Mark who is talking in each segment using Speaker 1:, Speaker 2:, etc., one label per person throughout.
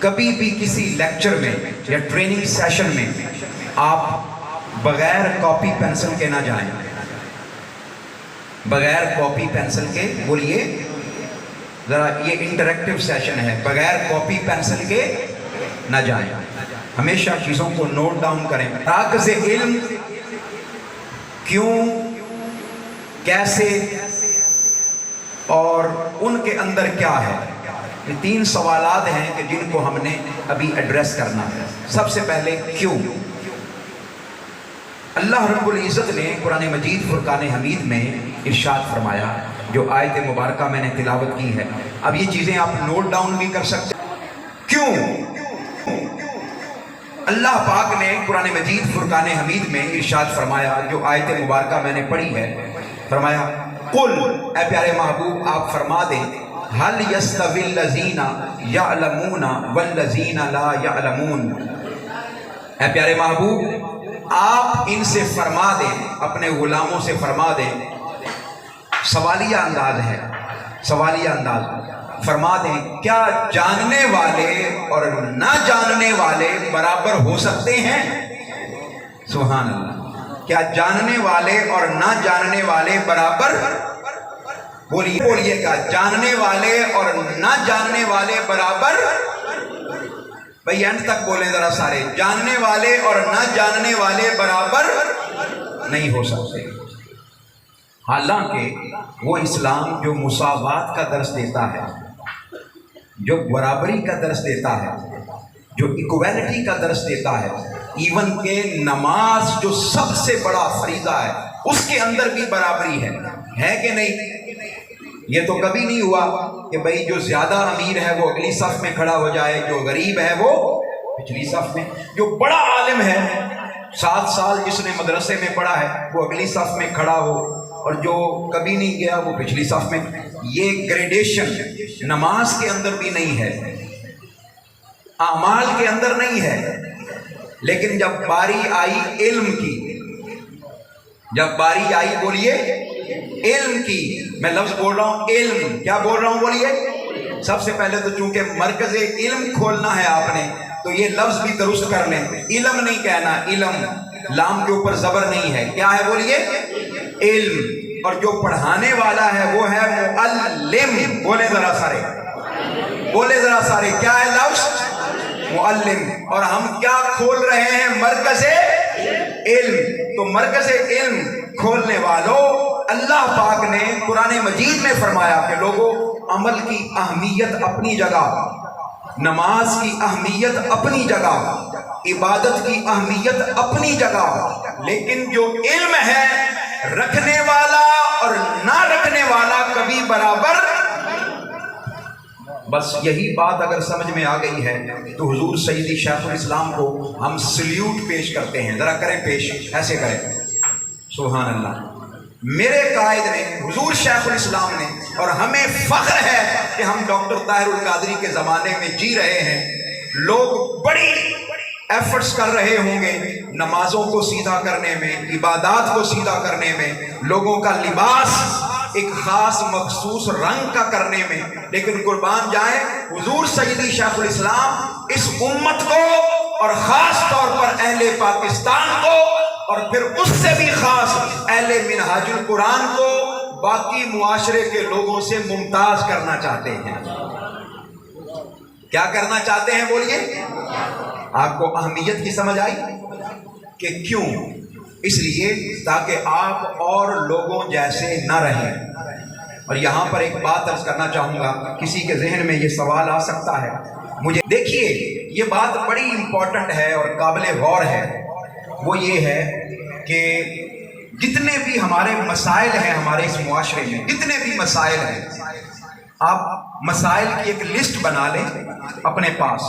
Speaker 1: کبھی بھی کسی لیکچر میں یا ٹریننگ سیشن میں آپ بغیر کاپی پینسل کے نہ جائیں، بغیر کاپی پینسل کے، بولیے ذرا، یہ انٹریکٹیو سیشن ہے، بغیر کاپی پینسل کے نہ جائیں، ہمیشہ چیزوں کو نوٹ ڈاؤن کریں۔ راکز علم کیوں، کیسے اور ان کے اندر کیا ہے، یہ 3 سوالات ہیں کہ جن کو ہم نے ابھی ایڈریس کرنا ہے۔ سب سے پہلے کیوں؟ اللہ رب العزت نے قرآن مجید فرقان حمید میں ارشاد فرمایا، جو آیت مبارکہ میں نے تلاوت کی ہے، اب یہ چیزیں آپ نوٹ ڈاؤن بھی کر سکتے ہیں۔ کیوں؟ اللہ پاک نے قرآن مجید فرقان حمید میں ارشاد فرمایا، جو آیت مبارکہ میں نے پڑھی ہے، فرمایا قل، اے پیارے محبوب آپ فرما دیں، هل يستوي الذين يعلمون والذين لا يعلمون، اے پیارے محبوب آپ ان سے فرما دیں، اپنے غلاموں سے فرما دیں، سوالیہ انداز ہے، سوالیہ انداز، فرما دیں کیا جاننے والے اور نہ جاننے والے برابر ہو سکتے ہیں؟ سبحان اللہ، کیا جاننے والے اور نہ جاننے والے برابر؟ بولیے گا، جاننے والے اور نہ جاننے والے برابر؟ بھئی اینڈ تک بولیں ذرا سارے، جاننے والے اور نہ جاننے والے برابر نہیں ہو سکتے۔ حالانکہ وہ اسلام جو مساوات کا درس دیتا ہے، جو برابری کا درس دیتا ہے، جو ایکویلٹی کا درس دیتا ہے، ایون کہ نماز جو سب سے بڑا فریضہ ہے اس کے اندر بھی برابری ہے کہ نہیں؟ یہ تو کبھی نہیں ہوا کہ بھئی جو زیادہ امیر ہے وہ اگلی صف میں کھڑا ہو جائے، جو غریب ہے وہ پچھلی صف میں، جو بڑا عالم ہے 7 سال جس نے مدرسے میں پڑھا ہے وہ اگلی صف میں کھڑا ہو، اور جو کبھی نہیں گیا وہ پچھلی صف میں۔ یہ گریڈیشن نماز کے اندر بھی نہیں ہے، اعمال کے اندر نہیں ہے، لیکن جب باری آئی علم کی، جب باری آئی، بولیے علم کی، میں لفظ بول رہا ہوں علم، کیا بول رہا ہوں بولیے؟ سب سے پہلے تو چونکہ مرکز علم کھولنا ہے آپ نے، تو یہ لفظ بھی درست کر لیں، علم نہیں کہنا، علم لام کے اوپر زبر نہیں ہے، کیا ہے بولیے؟ علم، اور جو پڑھانے والا ہے وہ ہے معلم، بولے ذرا سارے، بولے ذرا سارے، کیا ہے لفظ؟ معلم۔ اور ہم کیا کھول رہے ہیں؟ مرکز علم۔ تو مرکز علم کھولنے والوں، اللہ پاک نے قرآن مجید میں فرمایا کہ لوگوں، عمل کی اہمیت اپنی جگہ، نماز کی اہمیت اپنی جگہ، عبادت کی اہمیت اپنی جگہ، لیکن جو علم ہے رکھنے والا اور نہ رکھنے والا کبھی برابر۔ بس یہی بات اگر سمجھ میں آ گئی ہے تو حضور سیدی شیخ الاسلام کو ہم سلیوٹ پیش کرتے ہیں، ذرا کریں پیش، ایسے کریں، سبحان اللہ۔ میرے قائد نے، حضور شیخ الاسلام نے، اور ہمیں فخر ہے کہ ہم ڈاکٹر طاہر القادری کے زمانے میں جی رہے ہیں۔ لوگ بڑی ایفرٹس کر رہے ہوں گے نمازوں کو سیدھا کرنے میں، عبادات کو سیدھا کرنے میں، لوگوں کا لباس ایک خاص مخصوص رنگ کا کرنے میں، لیکن قربان جائیں حضور سیدی شیخ الاسلام اس امت کو، اور خاص طور پر اہل پاکستان کو، اور پھر اس سے بھی خاص اہل منہاج القرآن کو باقی معاشرے کے لوگوں سے ممتاز کرنا چاہتے ہیں۔ کیا کرنا چاہتے ہیں بولیے؟ آپ کو اہمیت کی سمجھ آئی کہ کیوں؟ اس لیے تاکہ آپ اور لوگوں جیسے نہ رہیں۔ اور یہاں پر ایک بات عرض کرنا چاہوں گا، کسی کے ذہن میں یہ سوال آ سکتا ہے، مجھے دیکھیے یہ بات بڑی امپورٹنٹ ہے اور قابل غور ہے، وہ یہ ہے کہ جتنے بھی ہمارے مسائل ہیں ہمارے اس معاشرے میں، جتنے بھی مسائل ہیں، آپ مسائل کی ایک لسٹ بنا لیں اپنے پاس۔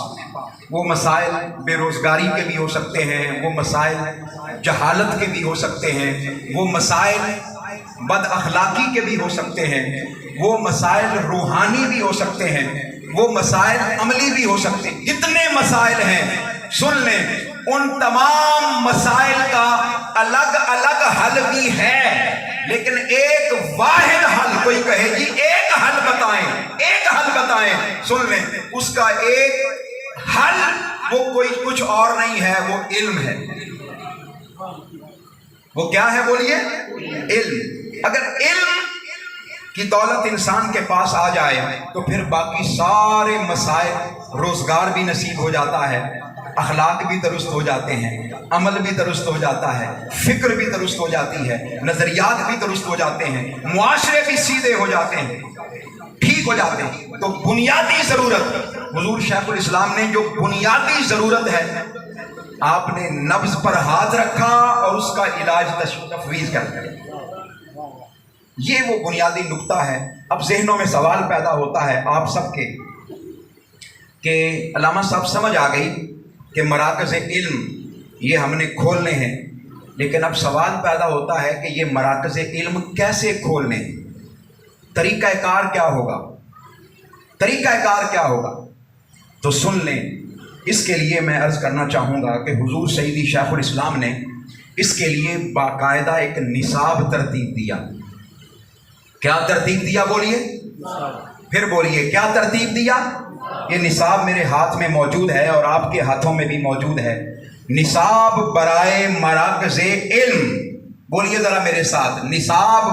Speaker 1: وہ مسائل بے روزگاری کے بھی ہو سکتے ہیں، وہ مسائل جہالت کے بھی ہو سکتے ہیں، وہ مسائل بد اخلاقی کے بھی ہو سکتے ہیں، وہ مسائل روحانی بھی ہو سکتے ہیں، وہ مسائل عملی بھی ہو سکتے ہیں۔ جتنے مسائل ہیں سن لیں، ان تمام مسائل کا الگ الگ حل بھی ہے، لیکن ایک واحد حل، کوئی کہے جی ایک حل بتائیں، ایک حل بتائیں، سن لیں، اس کا ایک وہ کوئی کچھ اور نہیں ہے، وہ علم ہے۔ وہ کیا ہے بولیے؟ علم۔ اگر علم کی دولت انسان کے پاس آ جائے تو پھر باقی سارے مسائل، روزگار بھی نصیب ہو جاتا ہے، اخلاق بھی درست ہو جاتے ہیں، عمل بھی درست ہو جاتا ہے، فکر بھی درست ہو جاتی ہے، نظریات بھی درست ہو جاتے ہیں، معاشرے بھی سیدھے ہو جاتے ہیں، ٹھیک ہو جاتے ہیں۔ تو بنیادی ضرورت، حضور شیخ الاسلام نے جو بنیادی ضرورت ہے، آپ نے نبض پر ہاتھ رکھا اور اس کا علاج تفویض کر دیا۔ یہ وہ بنیادی نقطہ ہے۔ اب ذہنوں میں سوال پیدا ہوتا ہے آپ سب کے کہ علامہ صاحب سمجھ آ گئی کہ مراکز علم یہ ہم نے کھولنے ہیں، لیکن اب سوال پیدا ہوتا ہے کہ یہ مراکز علم کیسے کھولنے ہیں؟ طریقہ کار کیا ہوگا؟ طریقہ کار کیا ہوگا؟ تو سن لیں۔ اس کے لیے میں عرض کرنا چاہوں گا کہ حضور سیدی شیخ الاسلام نے اس کے لیے باقاعدہ ایک نصاب ترتیب دیا۔ کیا ترتیب دیا بولیے؟ پھر بولیے کیا ترتیب دیا؟ یہ نصاب میرے ہاتھ میں موجود ہے اور آپ کے ہاتھوں میں بھی موجود ہے۔ نصاب برائے مراکز علم، بولیے ذرا میرے ساتھ، نصاب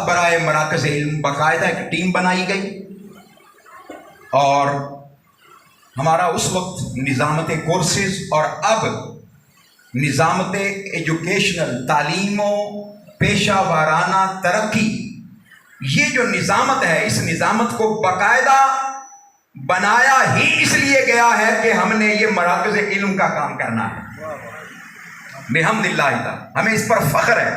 Speaker 1: برائے مراکز علم۔ باقاعدہ ایک ٹیم بنائی گئی اور ہمارا اس وقت نظامت کورسز اور اب نظامت ایجوکیشنل، تعلیم و پیشہ وارانہ ترقی، یہ جو نظامت ہے، اس نظامت کو باقاعدہ بنایا ہی اس لیے گیا ہے کہ ہم نے یہ مراکز علم کا کام کرنا ہے۔ بحمداللہ تعالی ہمیں اس پر فخر ہے۔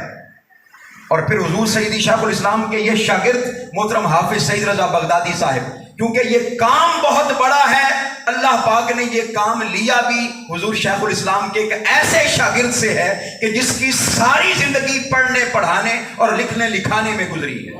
Speaker 1: اور پھر حضور سیدی شیخ الاسلام کے یہ شاگرد محترم حافظ سعید رضا بغدادی صاحب، کیونکہ یہ کام بہت بڑا ہے، اللہ پاک نے یہ کام لیا بھی حضور شیخ الاسلام کے ایک ایسے شاگرد سے ہے کہ جس کی ساری زندگی پڑھنے پڑھانے اور لکھنے لکھانے میں گزری ہے۔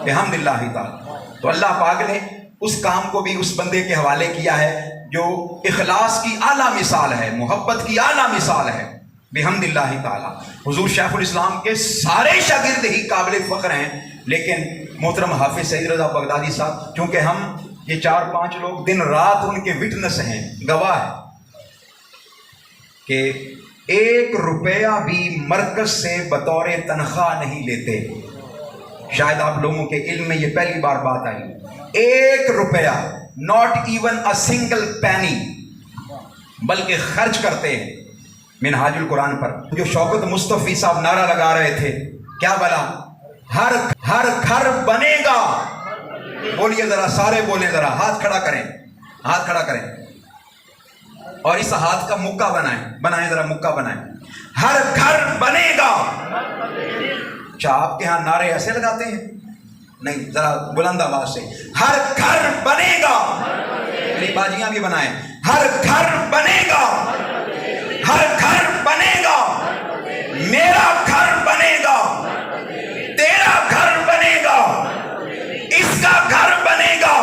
Speaker 1: الحمدللہ تعالی تو اللہ پاک نے اس کام کو بھی اس بندے کے حوالے کیا ہے جو اخلاص کی اعلیٰ مثال ہے، محبت کی اعلیٰ مثال ہے۔ بحمداللہ تعالی حضور شیخ الاسلام کے سارے شاگرد ہی قابل فخر ہیں، لیکن محترم حافظ سعید رضا بغدادی صاحب، کیونکہ ہم یہ 4-5 لوگ دن رات ان کے وٹنس ہیں، گواہ ہیں کہ 1 روپیہ بھی مرکز سے بطور تنخواہ نہیں لیتے۔ شاید آپ لوگوں کے علم میں یہ پہلی بار بات آئی، 1 روپیہ، not even a single penny, بلکہ خرچ کرتے ہیں منہاج القرآن پر۔ جو شوکت مصطفی صاحب نعرہ لگا رہے تھے، کیا بلا؟ ہر گھر بنے گا، بولیے ذرا، سارے بولیں ذرا، ہاتھ کھڑا کریں، ہاتھ کھڑا کریں اور اس ہاتھ کا مکہ بنائیں ذرا، مکہ بنائیں۔ ہر گھر بنے گا۔ اچھا، آپ کے ہاں نعرے ایسے لگاتے ہیں؟ نہیں، ذرا بلند آواز سے، ہر گھر بنے گا۔ میری باجیاں بھی بنائیں، ہر گھر بنے گا، ہر گھر بنے گا، میرا گھر بنے گا، تیرا گھر بنے گا، اس کا گھر بنے گا،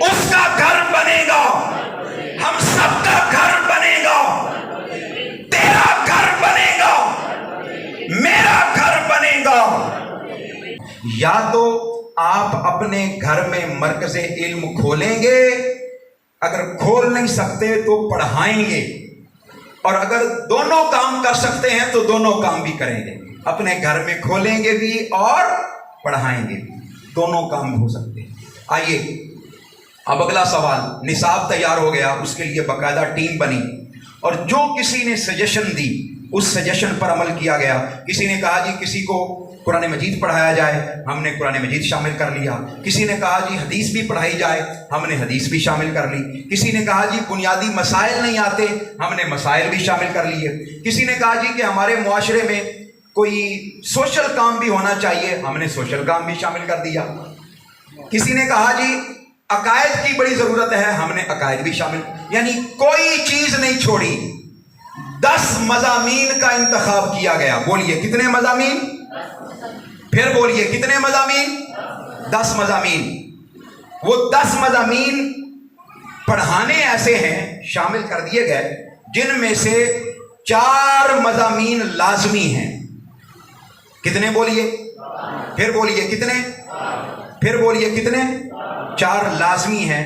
Speaker 1: اس کا گھر بنے گا، ہم سب کا گھر بنے گا، تیرا گھر بنے گا، میرا گھر بنے گا۔ یا تو آپ اپنے گھر میں مرکز علم کھولیں گے، اگر کھول نہیں سکتے تو پڑھائیں گے، اور اگر دونوں کام کر سکتے ہیں تو دونوں کام بھی کریں گے، اپنے گھر میں کھولیں گے بھی اور پڑھائیں گے، دونوں کام ہو سکتے ہیں۔ آئیے اب اگلا سوال، نصاب تیار ہو گیا، اس کے لیے باقاعدہ ٹیم بنی، اور جو کسی نے سجیشن دی اس سجیشن پر عمل کیا گیا۔ کسی نے کہا جی کسی کو قرآن مجید پڑھایا جائے، ہم نے قرآن مجید شامل کر لیا۔ کسی نے کہا جی حدیث بھی پڑھائی جائے، ہم نے حدیث بھی شامل کر لی۔ کسی نے کہا جی بنیادی مسائل نہیں آتے، ہم نے مسائل بھی شامل کر لیے۔ کسی نے کہا جی کہ ہمارے معاشرے میں کوئی سوشل کام بھی ہونا چاہیے، ہم نے سوشل کام بھی شامل کر دیا۔ کسی نے کہا جی عقائد کی بڑی ضرورت ہے، ہم نے عقائد بھی شامل، یعنی کوئی چیز نہیں چھوڑی۔ 10 مضامین کا انتخاب کیا گیا۔ بولیے کتنے مضامین؟ پھر بولیے کتنے مضامین؟ 10 مضامین۔ وہ 10 مضامین پڑھانے ایسے ہیں، شامل کر دیے گئے، جن میں سے 4 مضامین لازمی ہیں۔ کتنے بولیے؟ پھر بولیے کتنے؟ پھر بولیے کتنے؟ 4 لازمی ہیں،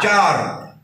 Speaker 1: 4।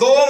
Speaker 1: 2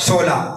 Speaker 1: 16।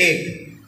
Speaker 1: 1।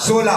Speaker 1: 16।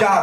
Speaker 1: 4।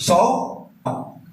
Speaker 1: 100।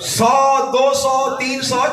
Speaker 1: 100, 200, 300,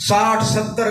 Speaker 1: 60-70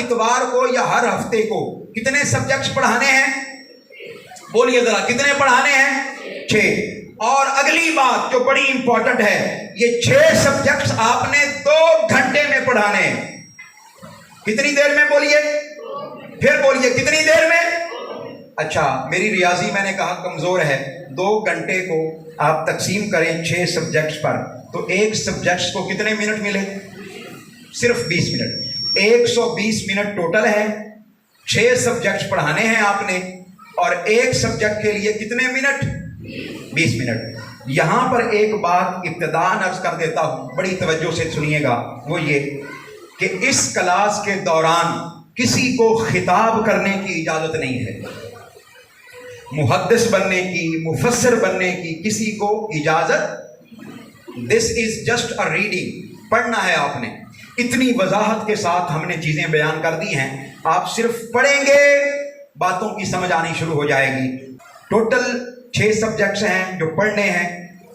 Speaker 1: اتوار کو یا ہر ہفتے کو کتنے سبجیکٹس پڑھانے ہیں؟ بولیے ذرا، کتنے پڑھانے ہیں؟ 6۔ اور اگلی بات جو بڑی امپورٹنٹ ہے، یہ 6 سبجیکٹس آپ نے 2 گھنٹے میں پڑھانے ہیں۔ کتنی دیر میں؟ بولیے، پھر بولیے، کتنی دیر میں؟ اچھا، میری ریاضی میں نے کہا کمزور ہے، 2 گھنٹے کو آپ تقسیم کریں 6 سبجیکٹس پر، تو ایک سبجیکٹس کو کتنے منٹ ملے؟ صرف 20 منٹ۔ 120 منٹ ٹوٹل ہے، 6 سبجیکٹس پڑھانے ہیں آپ نے، اور ایک سبجیکٹ کے لیے کتنے منٹ؟ 20 منٹ۔ یہاں پر ایک بات ابتداءً عرض کر دیتا ہوں، بڑی توجہ سے سنیے گا، وہ یہ کہ اس کلاس کے دوران کسی کو خطاب کرنے کی اجازت نہیں ہے، محدث بننے کی، مفسر بننے کی کسی کو اجازت۔ دس از جسٹ اے ریڈنگ، پڑھنا ہے آپ نے۔ اتنی وضاحت کے ساتھ ہم نے چیزیں بیان کر دی ہیں، آپ صرف پڑھیں گے، باتوں کی سمجھ آنی شروع ہو جائے گی۔ ٹوٹل 6 سبجیکٹس ہیں جو پڑھنے ہیں،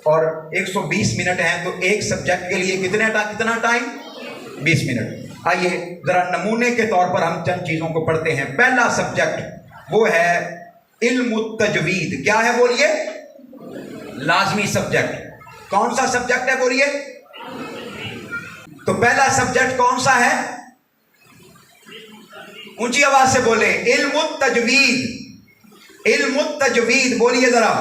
Speaker 1: اور 120 منٹ ہیں، تو ایک سبجیکٹ کے لیے کتنا ٹائم؟ 20 منٹ۔ آئیے ذرا نمونے کے طور پر ہم چند چیزوں کو پڑھتے ہیں۔ پہلا سبجیکٹ وہ ہے علم التجوید۔ کیا ہے؟ بولیے، لازمی سبجیکٹ۔ کون سا سبجیکٹ ہے؟ بولیے۔ تو پہلا سبجیکٹ کون سا ہے؟ اونچی آواز سے بولے، علم التجوید۔ علم التجوید، بولیے ذرا،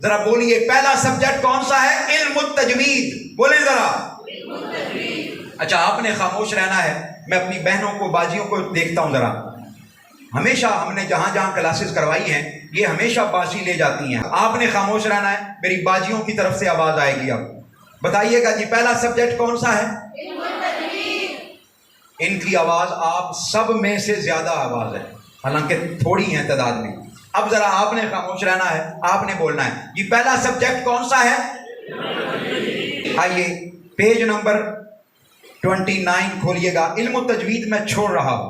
Speaker 1: ذرا بولیے، پہلا سبجیکٹ کون سا ہے؟ علم التجوید، بولیں ذرا۔ اچھا، آپ نے خاموش رہنا ہے۔ میں اپنی بہنوں کو، باجیوں کو دیکھتا ہوں ذرا، ہمیشہ ہم نے جہاں جہاں کلاسز کروائی ہیں یہ ہمیشہ بازی لے جاتی ہیں۔ آپ نے خاموش رہنا ہے، میری باجیوں کی طرف سے آواز آئے گی۔ اب بتائیے گا جی، پہلا سبجیکٹ کون سا ہے؟ ان کی آواز آپ سب میں سے زیادہ آواز ہے، حالانکہ تھوڑی ہیں تعداد میں۔ اب ذرا آپ نے خاموش رہنا ہے، آپ نے بولنا ہے یہ پہلا سبجیکٹ کون سا ہے؟ آئیے پیج نمبر 29 کھولیے گا۔ علم التجوید میں چھوڑ رہا ہوں،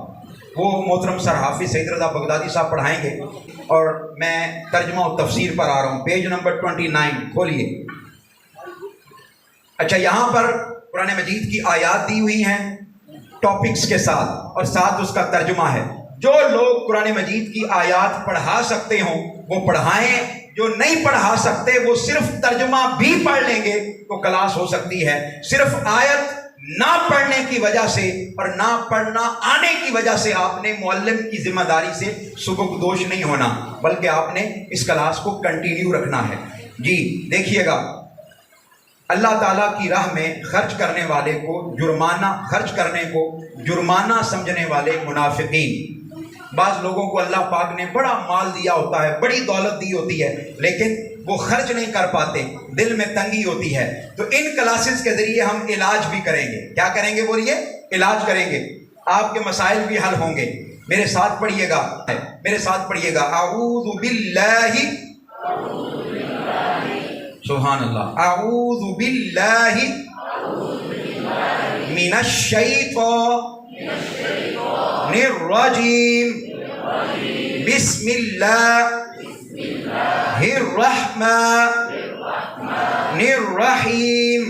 Speaker 1: وہ محترم سر حافظ سید رضا بغدادی صاحب پڑھائیں گے، اور میں ترجمہ و تفسیر پر آ رہا ہوں۔ Page number 29 کھولیے۔ اچھا، یہاں پر قرآن مجید کی آیات دی ہوئی ہیں ٹاپکس کے ساتھ، اور ساتھ اس کا ترجمہ ہے۔ جو لوگ قرآن مجید کی آیات پڑھا سکتے ہوں وہ پڑھائیں، جو نہیں پڑھا سکتے وہ صرف ترجمہ بھی پڑھ لیں گے تو کلاس ہو سکتی ہے۔ صرف آیت نہ پڑھنے کی وجہ سے اور نہ پڑھنا آنے کی وجہ سے آپ نے معلم کی ذمہ داری سے سبکدوش نہیں ہونا، بلکہ آپ نے اس کلاس کو کنٹینیو رکھنا ہے۔ جی دیکھیے گا، اللہ تعالیٰ کی راہ میں خرچ کرنے والے کو جرمانہ سمجھنے والے منافقین۔ بعض لوگوں کو اللہ پاک نے بڑا مال دیا ہوتا ہے، بڑی دولت دی ہوتی ہے، لیکن وہ خرچ نہیں کر پاتے، دل میں تنگی ہوتی ہے۔ تو ان کلاسز کے ذریعے ہم علاج بھی کریں گے۔ کیا کریں گے؟ بولیے، علاج کریں گے، آپ کے مسائل بھی حل ہوں گے۔ میرے ساتھ پڑھیے گا، میرے ساتھ پڑھیے گا، اعوذ باللہ، سبحان اللہ، اعوذ باللہ من الشیطان الرجیم، بسم اللہ الرحمن الرحیم۔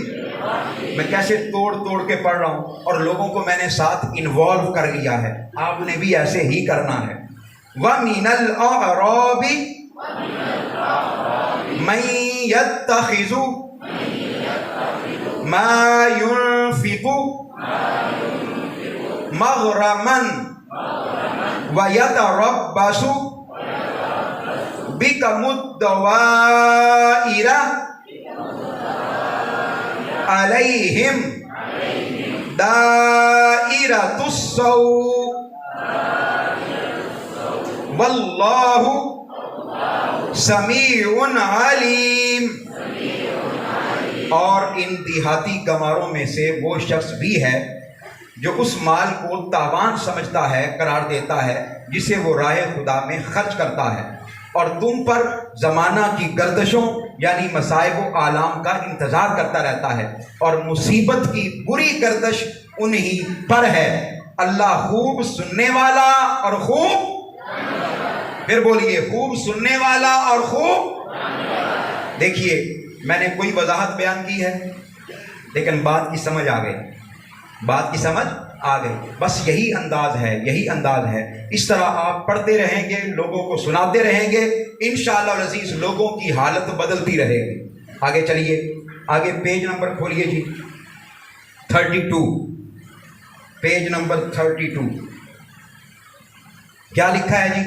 Speaker 1: میں کیسے توڑ کے پڑھ رہا ہوں، اور لوگوں کو میں نے ساتھ انوالو کر لیا ہے، آپ نے بھی ایسے ہی کرنا ہے۔ وَمِنَ الْأَعْرَابِ مَن يَتَّخِذُ مَا يُنْفِقُ مَغْرَمًا وَيَتَرَبَّصُ بِكُمُ الدَّوَائِرَ عَلَيْهِمْ دَائِرَةُ السَّوْءِ وَاللَّهُ سَمِيعٌ عَلِيمٌ۔ اور ان دیہاتی گنواروں میں سے وہ شخص بھی ہے جو اس مال کو تاوان سمجھتا ہے، قرار دیتا ہے، جسے وہ راہ خدا میں خرچ کرتا ہے، اور تم پر زمانہ کی گردشوں یعنی مصائب و آلام کا انتظار کرتا رہتا ہے، اور مصیبت کی بری گردش انہی پر ہے۔ اللہ خوب سننے والا اور خوب، پھر بولیے، خوب سننے والا اور خوب۔ دیکھیے، میں نے کوئی وضاحت بیان کی ہے، لیکن بات کی سمجھ آ گئی، بات کی سمجھ آ گئی. بس یہی انداز ہے، یہی انداز ہے. اس طرح آپ پڑھتے رہیں گے، لوگوں کو سناتے رہیں گے، انشاءاللہ العزیز لوگوں کی حالت بدلتی رہے گی. آگے چلیے، آگے پیج نمبر کھولیے جی 32، پیج نمبر 32. کیا لکھا ہے جی؟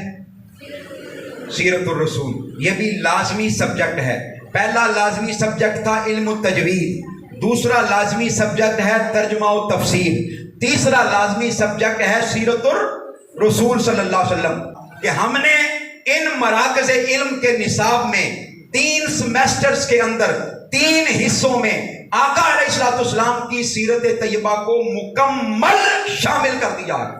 Speaker 1: سیرت الرسول. یہ بھی لازمی سبجیکٹ ہے. پہلا لازمی سبجیکٹ تھا علم التجوید، دوسرا لازمی سبجیکٹ ہے ترجمہ و تفسیر، تیسرا لازمی سبجیکٹ ہے سیرت الرسول صلی اللہ علیہ وسلم. کہ ہم نے ان مراکز علم کے نصاب میں 3 سیمیسٹرز کے اندر 3 حصوں میں آقا علیہ السلام کی سیرت طیبہ کو مکمل شامل کر دیا ہے.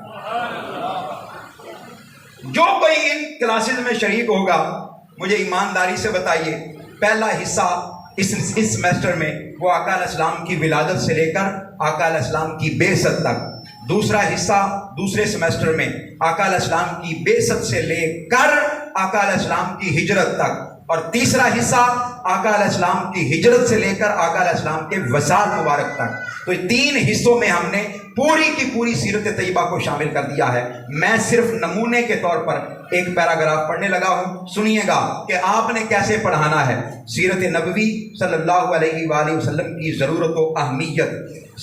Speaker 1: جو کوئی ان کلاسز میں شریک ہوگا مجھے ایمانداری سے بتائیے، پہلا حصہ اس سیمیسٹر میں وہ آقا علیہ السلام کی ولادت سے لے کر آقا علیہ السلام کی بعثت تک، دوسرا حصہ دوسرے سیمیسٹر میں آقا علیہ السلام کی بعثت سے لے کر آقا علیہ السلام کی ہجرت تک، اور تیسرا حصہ آقا علیہ السلام کی ہجرت سے لے کر آقا علیہ السلام کے وصال مبارک تک. تو 3 حصوں میں ہم نے پوری کی پوری سیرت طیبہ کو شامل کر دیا ہے. میں صرف نمونے کے طور پر ایک پیراگراف پڑھنے لگا ہوں، سنیے گا کہ آپ نے کیسے پڑھانا ہے. سیرت نبوی صلی اللہ علیہ وآلہ وسلم کی ضرورت و اہمیت.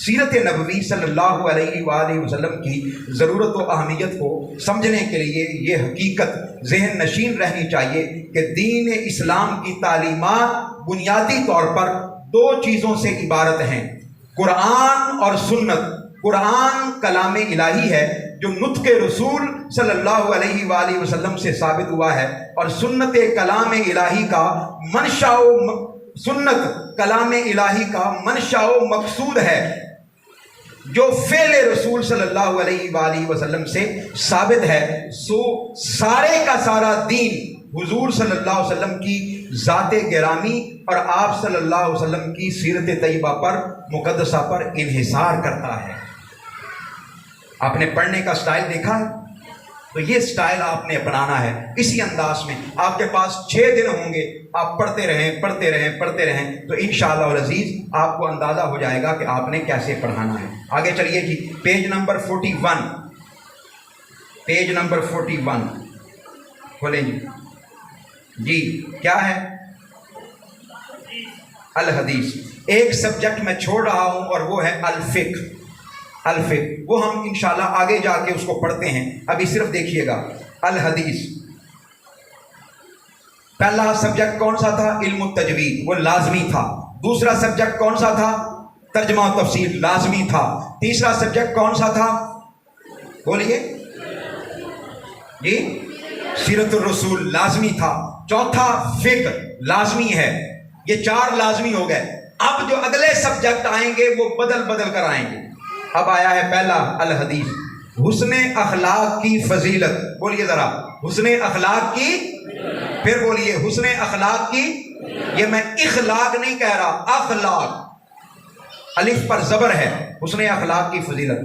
Speaker 1: سیرت نبوی صلی اللہ علیہ وآلہ وسلم کی ضرورت و اہمیت کو سمجھنے کے لیے یہ حقیقت ذہن نشین رہنی چاہیے کہ دین اسلام کی تعلیمات بنیادی طور پر 2 چیزوں سے عبارت ہیں: قرآن اور سنت. قرآن کلام الہی ہے جو نطق رسول صلی اللہ علیہ وآلہ وسلم سے ثابت ہوا ہے، اور سنت کلام الہی کا منشا و سنت کلام الہی کا منشا و مقصود ہے جو فعل رسول صلی اللہ علیہ وآلہ وسلم سے ثابت ہے. سو سارے کا سارا دین حضور صلی اللہ علیہ وسلم کی ذات گرامی اور آپ صلی اللہ علیہ وسلم کی سیرت طیبہ پر مقدسہ پر انحصار کرتا ہے. آپ نے پڑھنے کا سٹائل دیکھا ہے، تو یہ سٹائل آپ نے اپنانا ہے. اسی انداز میں آپ کے پاس 6 دن ہوں گے، آپ پڑھتے رہیں پڑھتے رہیں پڑھتے رہیں، تو انشاءاللہ العزیز آپ کو اندازہ ہو جائے گا کہ آپ نے کیسے پڑھانا ہے. آگے چلیے جی، پیج نمبر 41، پیج نمبر 41 کھولیں جی. جی کیا ہے؟ الحدیث. ایک سبجیکٹ میں چھوڑ رہا ہوں اور وہ ہے الفقہ. الفقہ وہ ہم انشاءاللہ آگے جا کے اس کو پڑھتے ہیں، ابھی صرف دیکھیے گا. الحدیث پہلا سبجیکٹ کون سا تھا؟ علم التجوید، وہ لازمی تھا. دوسرا سبجیکٹ کون سا تھا؟ ترجمہ و تفسیر، لازمی تھا. تیسرا سبجیکٹ کون سا تھا؟ بولیے جی. سیرت الرسول لازمی تھا. چوتھا فقہ لازمی ہے. یہ 4 لازمی ہو گئے. اب جو اگلے سبجیکٹ آئیں گے وہ بدل بدل کر آئیں گے. اب آیا ہے پہلا الحدیث، حسن اخلاق کی فضیلت. بولیے ذرا، حسن اخلاق کی، پھر بولیے حسن اخلاق کی. یہ میں اخلاق نہیں کہہ رہا، اخلاق، الف پر زبر ہے. حسن اخلاق کی فضیلت.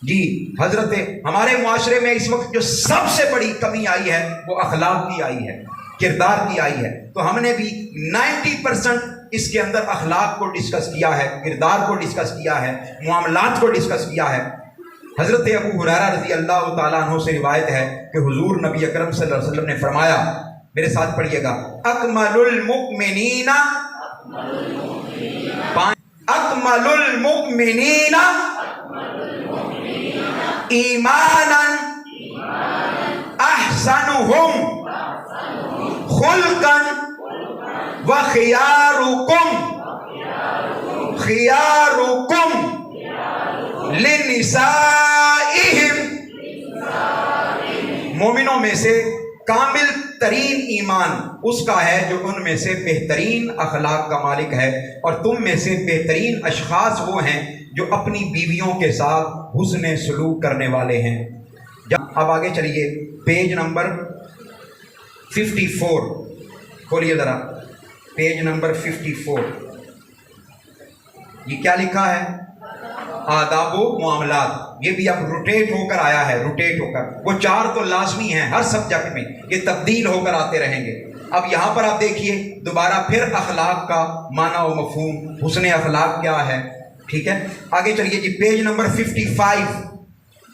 Speaker 1: جی حضرت ہمارے معاشرے میں اس وقت جو سب سے بڑی کمی آئی ہے وہ اخلاق کی آئی ہے، کردار کی آئی ہے. تو ہم نے بھی 90% اس کے اندر اخلاق کو ڈسکس کیا ہے، کردار کو ڈسکس کیا ہے، معاملات کو ڈسکس کیا ہے. حضرت ابو ہریرہ رضی اللہ تعالیٰ عنہ سے روایت ہے کہ حضور نبی اکرم صلی اللہ علیہ وسلم نے فرمایا، میرے ساتھ پڑھیے گا، اکمل المؤمنین اکمل المؤمنین ایمانا احسنہم خلقا وخیارکم خیارکم لنسائہم. مومنوں میں سے کامل ترین ایمان اس کا ہے جو ان میں سے بہترین اخلاق کا مالک ہے، اور تم میں سے بہترین اشخاص وہ ہیں جو اپنی بیویوں کے ساتھ حسن سلوک کرنے والے ہیں. اب آگے چلیے، پیج نمبر 54 کھولیے ذرا، پیج نمبر 54. یہ کیا لکھا ہے؟ آداب و معاملات. یہ بھی اب روٹیٹ ہو کر آیا ہے، روٹیٹ ہو کر. وہ 4 تو لازمی ہیں ہر سبجیکٹ میں، یہ تبدیل ہو کر آتے رہیں گے. اب یہاں پر آپ دیکھیے دوبارہ پھر اخلاق کا معنی و مفہوم، حسن اخلاق کیا ہے. ٹھیک ہے، آگے چلیے جی، پیج نمبر 55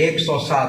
Speaker 1: 107।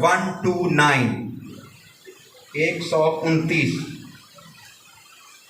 Speaker 1: 129, 129,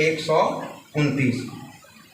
Speaker 1: 129।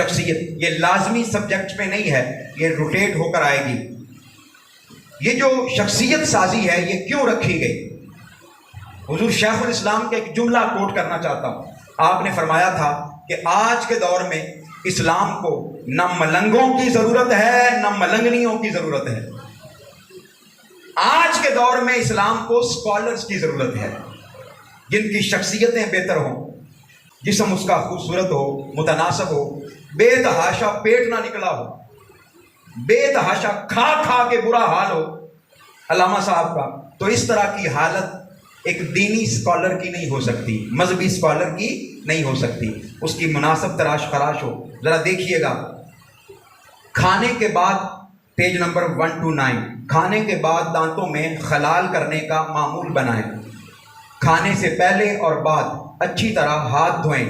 Speaker 1: شخصیت یہ لازمی سبجیکٹ میں نہیں ہے، یہ روٹیٹ ہو کر آئے گی۔ یہ جو شخصیت سازی ہے یہ کیوں رکھی گئی؟ حضور شیخ الاسلام کا ایک جملہ کوٹ کرنا چاہتا ہوں۔ آپ نے فرمایا تھا کہ آج کے دور میں اسلام کو نہ ملنگوں کی ضرورت ہے نہ ملنگنیوں کی ضرورت ہے۔ آج کے دور میں اسلام کو اسکالرز کی ضرورت ہے، جن کی شخصیتیں بہتر ہوں، جسم اس کا خوبصورت ہو، متناسب ہو، بے تحاشا پیٹ نہ نکلا ہو، بے تحاشا کھا کھا کے برا حال ہو علامہ صاحب کا، تو اس طرح کی حالت ایک دینی اسکالر کی نہیں ہو سکتی، مذہبی اسکالر کی نہیں ہو سکتی۔ اس کی مناسب تراش خراش ہو۔ ذرا دیکھیے گا، کھانے کے بعد پیج نمبر 129، کھانے کے بعد دانتوں میں خلال کرنے کا معمول بنائیں، کھانے سے پہلے اور بعد اچھی طرح ہاتھ دھوئیں،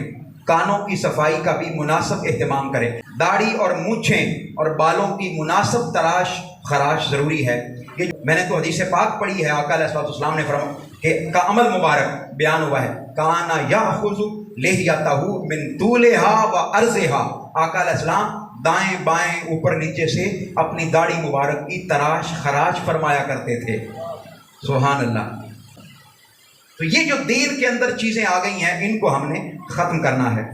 Speaker 1: کانوں کی صفائی کا بھی مناسب اہتمام کریں، داڑھی اور مونچھیں اور بالوں کی مناسب تراش خراش ضروری ہے۔ یہ میں نے تو حدیث پاک پڑھی ہے، آقا علیہ السلام نے فرمایا کہ کا عمل مبارک بیان ہوا ہے، کانا یاخذ لحیتہ من طولها و عرضها، آقا علیہ السلام دائیں بائیں اوپر نیچے سے اپنی داڑھی مبارک کی تراش خراش فرمایا کرتے تھے۔ سبحان اللہ۔ تو یہ جو دین کے اندر چیزیں آ گئی ہیں، ان کو ہم نے ختم کرنا ہے،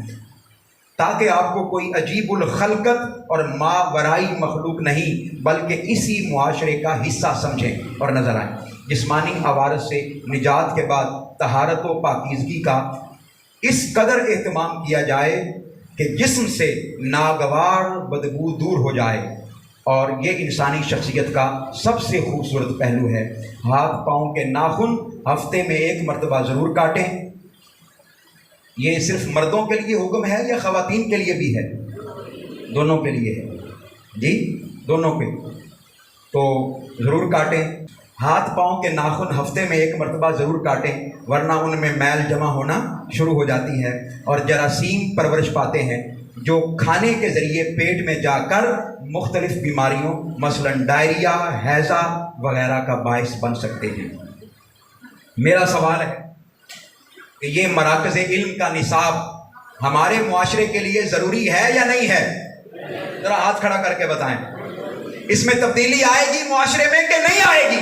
Speaker 1: تاکہ آپ کو کوئی عجیب الخلقت اور ماورائی مخلوق نہیں بلکہ اسی معاشرے کا حصہ سمجھیں اور نظر آئیں۔ جسمانی عوارض سے نجات کے بعد طہارت و پاکیزگی کا اس قدر اہتمام کیا جائے کہ جسم سے ناگوار بدبو دور ہو جائے، اور یہ انسانی شخصیت کا سب سے خوبصورت پہلو ہے۔ ہاتھ پاؤں کے ناخن ہفتے میں 1 مرتبہ ضرور کاٹیں۔ یہ صرف مردوں کے لیے حکم ہے یا خواتین کے لیے بھی ہے؟ دونوں کے لیے ہے جی، دونوں کے، تو ضرور کاٹیں۔ ہاتھ پاؤں کے ناخن ہفتے میں 1 مرتبہ ضرور کاٹیں، ورنہ ان میں میل جمع ہونا شروع ہو جاتی ہے اور جراثیم پرورش پاتے ہیں، جو کھانے کے ذریعے پیٹ میں جا کر مختلف بیماریوں مثلا ڈائریا، ہیضہ وغیرہ کا باعث بن سکتے ہیں۔ میرا سوال ہے کہ یہ مراکز علم کا نصاب ہمارے معاشرے کے لیے ضروری ہے یا نہیں ہے؟ ذرا ہاتھ کھڑا کر کے بتائیں۔ اس میں تبدیلی آئے گی معاشرے میں کہ نہیں آئے گی؟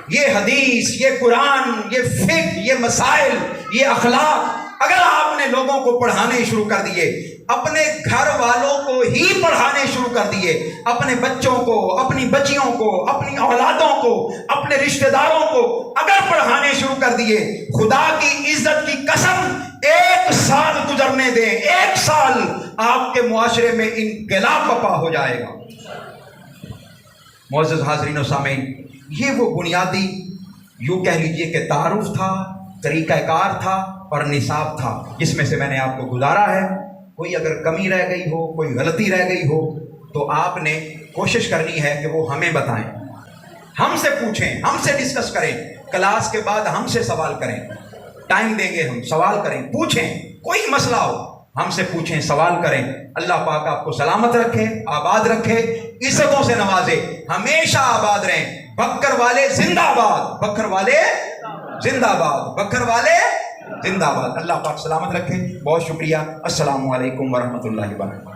Speaker 1: یہ حدیث، یہ قرآن، یہ فقہ، یہ مسائل، یہ اخلاق اگر آپ نے لوگوں کو پڑھانے شروع کر دیے، اپنے گھر والوں کو ہی پڑھانے شروع کر دیے، اپنے بچوں کو، اپنی بچیوں کو، اپنی اولادوں کو، اپنے رشتہ داروں کو اگر پڑھانے شروع کر دیے، خدا کی عزت کی قسم 1 سال گزرنے دیں، 1 سال آپ کے معاشرے میں انقلاب برپا ہو جائے گا۔ معزز حاضرین و سامعین، یہ وہ بنیادی یوں کہہ لیجئے کہ تعارف تھا، طریقہ کار تھا اور نصاب تھا، جس میں سے میں نے آپ کو گزارا ہے۔ کوئی اگر کمی رہ گئی ہو، کوئی غلطی رہ گئی ہو، تو آپ نے کوشش کرنی ہے کہ وہ ہمیں بتائیں، ہم سے پوچھیں، ہم سے ڈسکس کریں، کلاس کے بعد ہم سے سوال کریں، ٹائم دیں گے، ہم سوال کریں، پوچھیں، کوئی مسئلہ ہو ہم سے پوچھیں، سوال کریں۔ اللہ پاک آپ کو سلامت رکھے، آباد رکھے، عزتوں سے نوازے، ہمیشہ آباد رہیں۔ بکر والے زندہ آباد، بکر والے زندہ آباد، بکر والے زندہ آباد۔ اللہ پاک سلامت رکھے۔ بہت شکریہ۔ السلام علیکم ورحمۃ اللہ وبرکاتہ۔